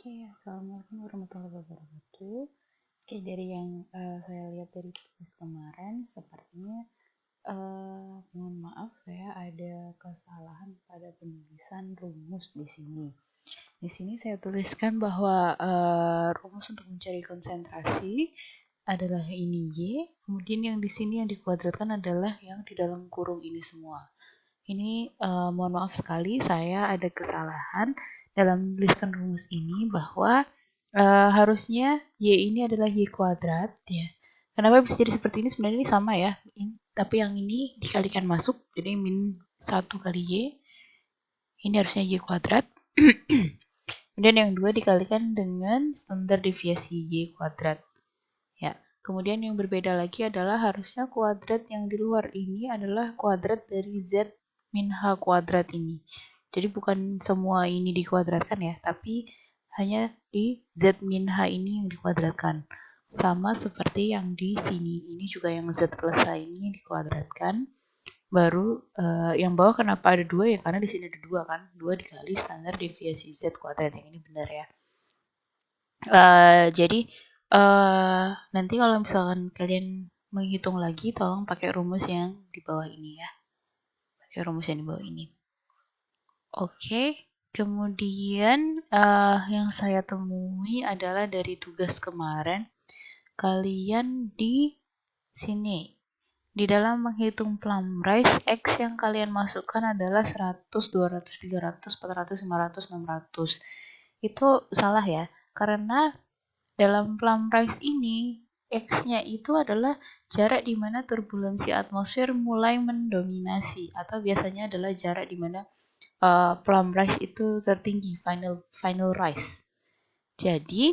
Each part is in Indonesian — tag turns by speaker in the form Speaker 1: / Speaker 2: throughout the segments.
Speaker 1: Assalamualaikum warahmatullahi wabarakatuh. Dari yang saya lihat dari tugas kemarin, sepertinya mohon maaf saya ada kesalahan pada penulisan rumus di sini. Di sini saya tuliskan bahwa rumus untuk mencari konsentrasi adalah ini Y, kemudian yang di sini yang dikuadratkan adalah yang di dalam kurung ini semua. Ini mohon maaf sekali, saya ada kesalahan dalam menuliskan rumus ini bahwa harusnya Y ini adalah Y kuadrat ya. Kenapa bisa jadi seperti ini? Sebenarnya ini sama ya. Tapi yang ini dikalikan masuk, jadi min 1 kali Y. Ini harusnya Y kuadrat. Kemudian yang 2 dikalikan dengan standar deviasi Y kuadrat. Ya. Kemudian yang berbeda lagi adalah harusnya kuadrat yang di luar ini adalah kuadrat dari Z min H kuadrat ini. Jadi bukan semua ini dikuadratkan ya, tapi hanya di Z min H ini yang dikuadratkan. Sama seperti yang di sini, ini juga yang Z plus H ini dikuadratkan. Baru yang bawah kenapa ada 2 ya, karena di sini ada 2 kan, 2 dikali standar deviasi Z kuadrat, yang ini benar ya. Jadi nanti kalau misalkan kalian menghitung lagi, tolong pakai rumus yang di bawah ini ya. Pakai rumus yang di bawah ini. Oke, kemudian yang saya temui adalah dari tugas kemarin. Kalian di sini, di dalam menghitung plum rice, X yang kalian masukkan adalah 100, 200, 300, 400, 500, 600. Itu salah ya, karena dalam plum rice ini, X-nya itu adalah jarak di mana turbulensi atmosfer mulai mendominasi, atau biasanya adalah jarak di mana plum rice itu tertinggi, final rise. Jadi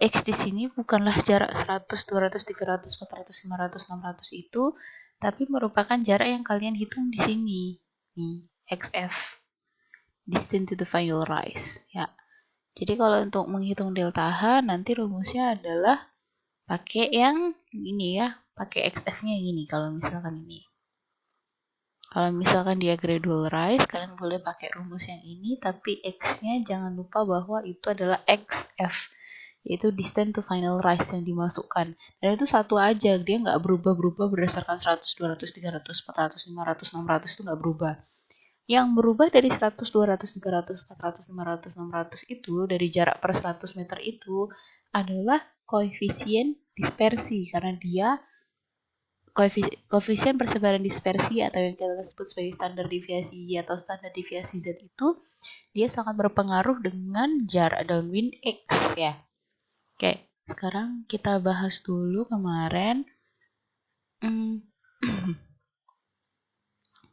Speaker 1: X di sini bukanlah jarak 100, 200, 300, 400, 500, 600 itu, tapi merupakan jarak yang kalian hitung di sini. Nih, XF. Distance to the final rise. Ya. Jadi kalau untuk menghitung delta H, nanti rumusnya adalah pakai yang ini ya, pakai XF-nya yang ini kalau misalkan ini. Kalau misalkan dia gradual rise, kalian boleh pakai rumus yang ini, tapi X-nya jangan lupa bahwa itu adalah XF, yaitu distance to final rise yang dimasukkan. Dan itu satu aja, dia nggak berubah-berubah berdasarkan 100, 200, 300, 400, 500, 600 itu nggak berubah. Yang berubah dari 100, 200, 300, 400, 500, 600 itu, dari jarak per 100 meter itu, adalah koefisien dispersi, karena dia koefisien persebaran dispersi atau yang kita sebut sebagai standar deviasi Y atau standar deviasi Z itu dia sangat berpengaruh dengan jarak downwind X ya. Oke, sekarang kita bahas dulu kemarin.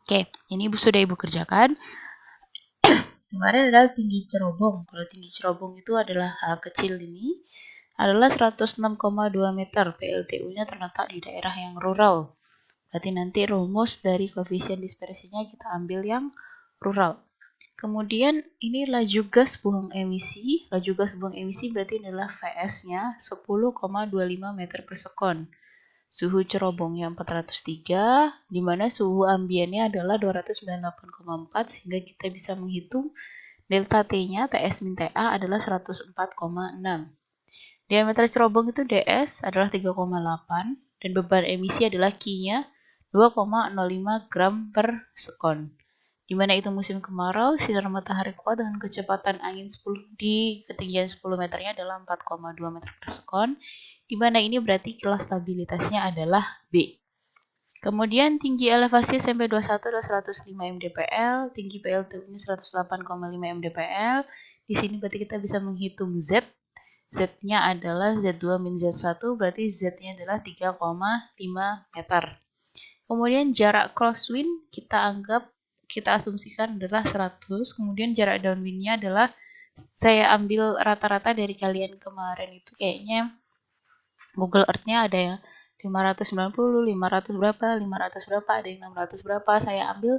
Speaker 1: Oke, ini sudah Ibu kerjakan. Kemarin adalah tinggi cerobong. Kalau tinggi cerobong itu adalah H kecil ini adalah 106,2 meter. PLTU-nya terletak di daerah yang rural. Berarti nanti rumus dari koefisien dispersinya kita ambil yang rural. Kemudian ini laju gas buang emisi. Laju gas buang emisi berarti adalah VS-nya 10,25 meter per sekon. Suhu cerobongnya 403, di mana suhu ambiennya adalah 298,4, sehingga kita bisa menghitung delta T-nya, TS min TA adalah 104,6. Diameter cerobong itu DS adalah 3,8, dan beban emisi adalah Q-nya 2,05 gram per sekon. Di mana itu musim kemarau, sinar matahari kuat dengan kecepatan angin 10 di ketinggian 10 meternya adalah 4,2 meter per sekon. Di mana ini berarti kelas stabilitasnya adalah B. Kemudian tinggi elevasi SMP21 adalah 105 mdpl, tinggi PLTU-nya 108,5 mdpl. Di sini berarti kita bisa menghitung Z. Z-nya adalah Z2 min Z1, berarti Z-nya adalah 3,5 meter. Kemudian jarak crosswind kita asumsikan adalah 100. Kemudian jarak downwind-nya adalah, saya ambil rata-rata dari kalian kemarin itu kayaknya Google Earth-nya ada yang 590, 500 berapa, 500 berapa, ada yang 600 berapa. Saya ambil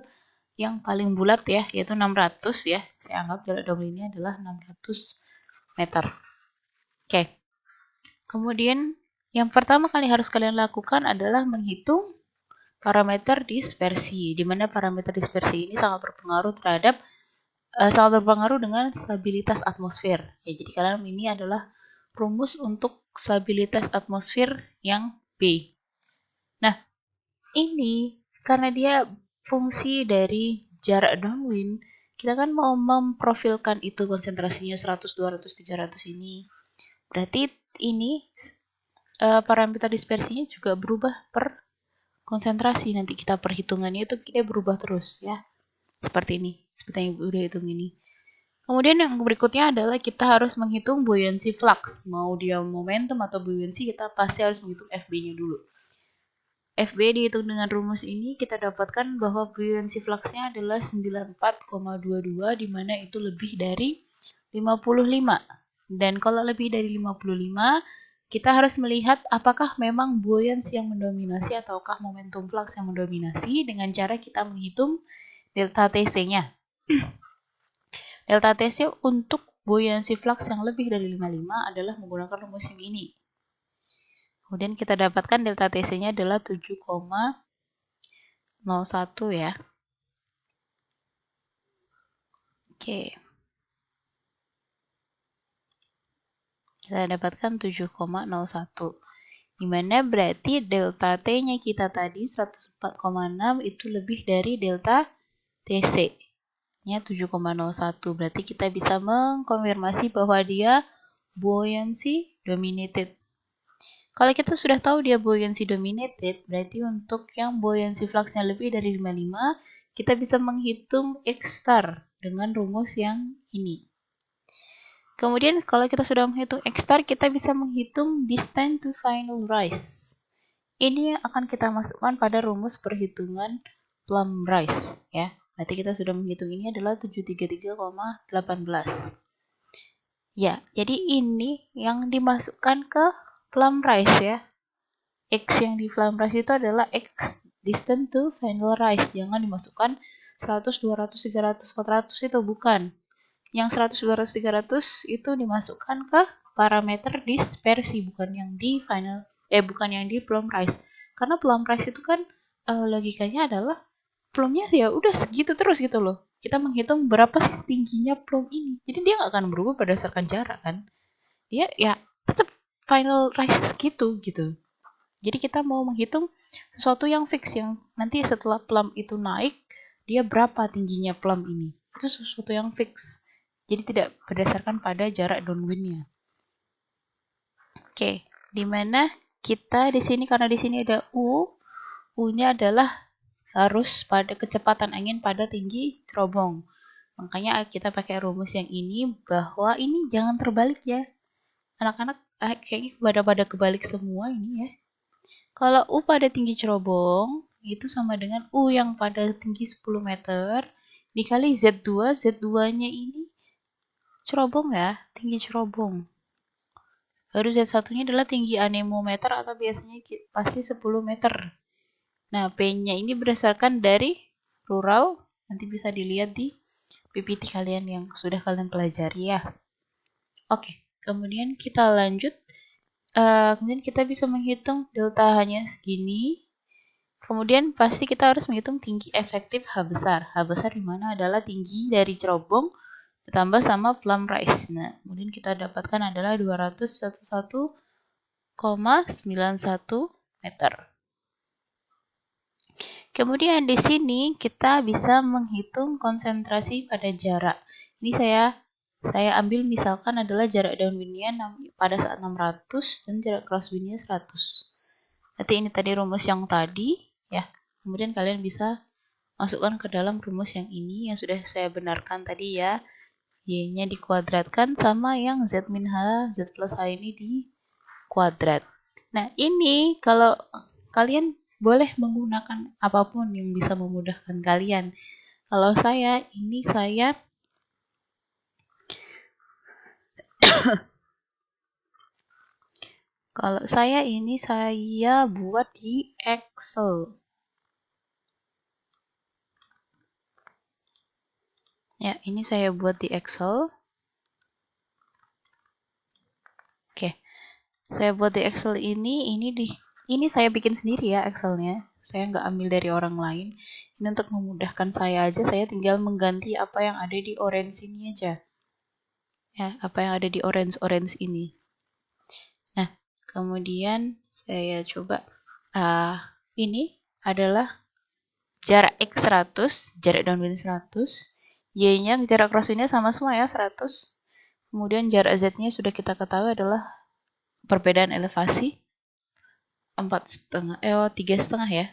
Speaker 1: yang paling bulat ya, yaitu 600 ya. Saya anggap jarak downwind-nya adalah 600 meter. Oke. Kemudian yang pertama kali harus kalian lakukan adalah menghitung parameter dispersi, di mana parameter dispersi ini sangat berpengaruh terhadap sangat berpengaruh dengan stabilitas atmosfer. Ya, jadi kalian ini adalah rumus untuk stabilitas atmosfer yang B. Nah, ini karena dia fungsi dari jarak downwind, kita kan mau memprofilkan itu konsentrasinya 100, 200, 300 ini. Berarti ini parameter dispersinya juga berubah per konsentrasi. Nanti kita perhitungannya itu kita berubah terus ya. Seperti ini, seperti yang udah hitung ini. Kemudian yang berikutnya adalah kita harus menghitung buoyancy flux. Mau dia momentum atau buoyancy, kita pasti harus menghitung FB-nya dulu. FB dihitung dengan rumus ini, kita dapatkan bahwa buoyancy flux-nya adalah 94,22, di mana itu lebih dari 55. Dan kalau lebih dari 55, kita harus melihat apakah memang buoyancy yang mendominasi ataukah momentum flux yang mendominasi dengan cara kita menghitung delta TC-nya. Delta TC untuk buoyancy flux yang lebih dari 55 adalah menggunakan rumus yang ini. Kemudian kita dapatkan delta TC-nya adalah 7,01 ya. Oke. Kita dapatkan 7,01. Dimana berarti delta T-nya kita tadi 104,6 itu lebih dari delta TC. Nya 7,01. Berarti kita bisa mengkonfirmasi bahwa dia buoyancy dominated. Kalau kita sudah tahu dia buoyancy dominated, berarti untuk yang buoyancy flux-nya lebih dari 55, kita bisa menghitung X star dengan rumus yang ini. Kemudian kalau kita sudah menghitung X star, kita bisa menghitung distance to final rise. Ini yang akan kita masukkan pada rumus perhitungan plumb rise ya. Berarti kita sudah menghitung ini adalah 733,18. Ya, jadi ini yang dimasukkan ke plumb rise ya. X yang di plumb rise itu adalah X distance to final rise. Jangan dimasukkan 100, 200, 300, 400 itu bukan. Yang 100, 200, 300 itu dimasukkan ke parameter dispersi, bukan yang di final bukan yang di plumb rise. Karena plumb rise itu kan logikanya adalah plumnya ya udah segitu terus gitu loh. Kita menghitung berapa sih tingginya plum ini. Jadi dia nggak akan berubah berdasarkan jarak kan. Dia ya tetap final rise segitu gitu. Jadi kita mau menghitung sesuatu yang fix, yang nanti setelah plum itu naik, dia berapa tingginya plum ini. Itu sesuatu yang fix. Jadi tidak berdasarkan pada jarak downwind-nya. Oke, dimana kita di sini karena di sini ada U-nya adalah harus pada kecepatan angin pada tinggi cerobong. Makanya kita pakai rumus yang ini, bahwa ini jangan terbalik ya. Anak-anak kayaknya pada kebalik semua ini ya. Kalau U pada tinggi cerobong, itu sama dengan U yang pada tinggi 10 meter, dikali Z2, Z2-nya ini cerobong ya, tinggi cerobong. Baru Z1-nya adalah tinggi anemometer atau biasanya pasti 10 meter. Nah, P-nya ini berdasarkan dari rural, nanti bisa dilihat di PPT kalian yang sudah kalian pelajari ya. Oke, kemudian kita lanjut. Kemudian kita bisa menghitung delta H-nya segini. Kemudian pasti kita harus menghitung tinggi efektif H besar. H besar dimana adalah tinggi dari cerobong ditambah sama plumb rise. Nah, kemudian kita dapatkan adalah 211,91 meter. Kemudian di sini kita bisa menghitung konsentrasi pada jarak. Ini saya ambil misalkan adalah jarak downwind-nya pada saat 600 dan jarak crosswind-nya 100. Berarti ini tadi rumus yang tadi ya. Kemudian kalian bisa masukkan ke dalam rumus yang ini yang sudah saya benarkan tadi ya. Y-nya dikuadratkan sama yang Z min H, Z plus H ini di kuadrat. Nah, ini kalau kalian boleh menggunakan apapun yang bisa memudahkan kalian. Kalau saya saya buat di Excel. Ya, ini saya buat di Excel. Oke. Saya buat di Excel ini saya bikin sendiri ya Excelnya. saya nggak ambil dari orang lain. Ini untuk memudahkan saya aja, saya tinggal mengganti apa yang ada di orange ini aja. Ya, apa yang ada di orange ini. Nah, kemudian saya coba ini adalah jarak X 100, jarak downwind 100, Y-nya jarak crosswindnya sama semua ya 100. Kemudian jarak Z-nya sudah kita ketahui adalah perbedaan elevasi 3,5 ya.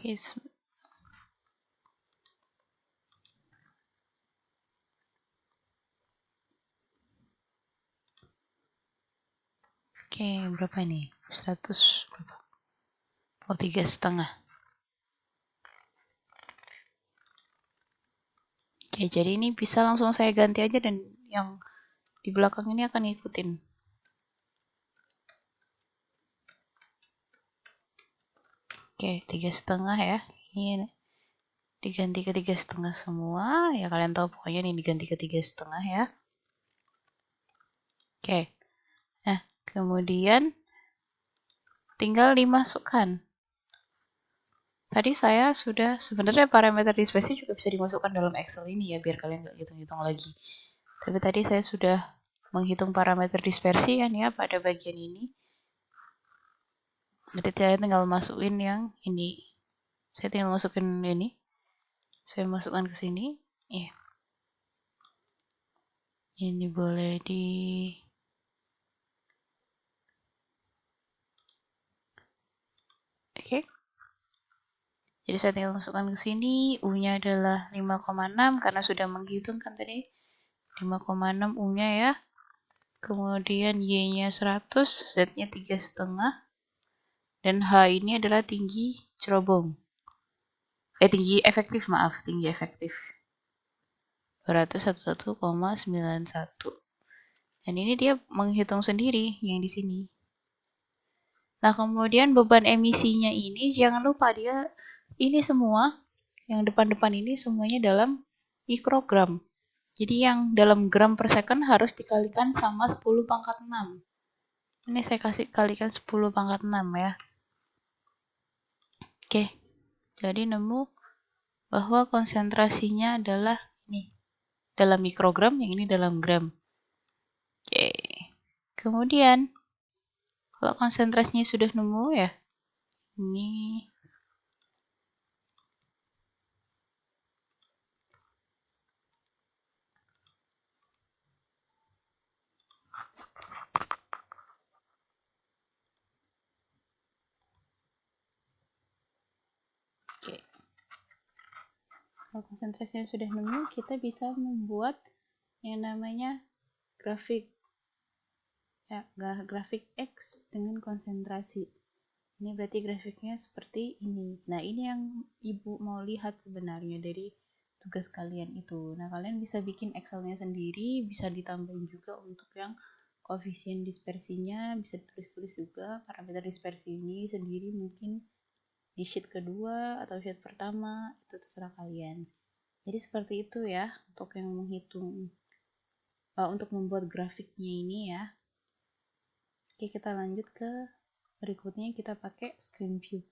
Speaker 1: Oke, berapa ini? 100 berapa? Oh, 3,5. Oke, jadi ini bisa langsung saya ganti aja dan yang di belakang ini akan ngikutin. Oke, 3,5 ya. Ini diganti ke 3,5 semua. Ya kalian tahu pokoknya ini diganti ke 3,5 ya. Oke. Nah, kemudian tinggal dimasukkan. Tadi saya sudah, sebenarnya parameter dispersi juga bisa dimasukkan dalam Excel ini ya, biar kalian nggak hitung-hitung lagi. Tapi tadi saya sudah menghitung parameter dispersi kan ya pada bagian ini. Jadi saya tinggal masukin yang ini. Saya tinggal masukin ini. Saya masukkan ke sini. Ini boleh di Oke. Jadi saya tinggal masukkan ke sini. U-nya adalah 5,6 karena sudah menghitung kan tadi. 5,6 U-nya ya. Kemudian Y-nya 100, Z-nya 3,5. Dan H ini adalah tinggi cerobong. Tinggi efektif, maaf. Tinggi efektif. 211,91. Dan ini dia menghitung sendiri yang di sini. Nah, kemudian beban emisinya ini jangan lupa dia ini semua yang depan-depan ini semuanya dalam mikrogram. Jadi yang dalam gram per second harus dikalikan sama 10 pangkat 6. Ini saya kasih kalikan 10 pangkat 6 ya. Oke. Jadi nemu bahwa konsentrasinya adalah ini dalam mikrogram, yang ini dalam gram. Oke. Kemudian kalau konsentrasinya sudah nemu ya, ini oke. Kalau konsentrasinya sudah nemu, kita bisa membuat yang namanya grafik ya, grafik X dengan konsentrasi. Ini berarti grafiknya seperti ini. Nah, ini yang Ibu mau lihat sebenarnya dari tugas kalian itu. Nah, kalian bisa bikin Excel-nya sendiri, bisa ditambahin juga untuk yang koefisien dispersinya, bisa tulis-tulis juga parameter dispersi ini sendiri mungkin di sheet kedua atau sheet pertama, itu terserah kalian. Jadi seperti itu ya untuk yang menghitung untuk membuat grafiknya ini ya. Oke, kita lanjut ke berikutnya, kita pakai screen view.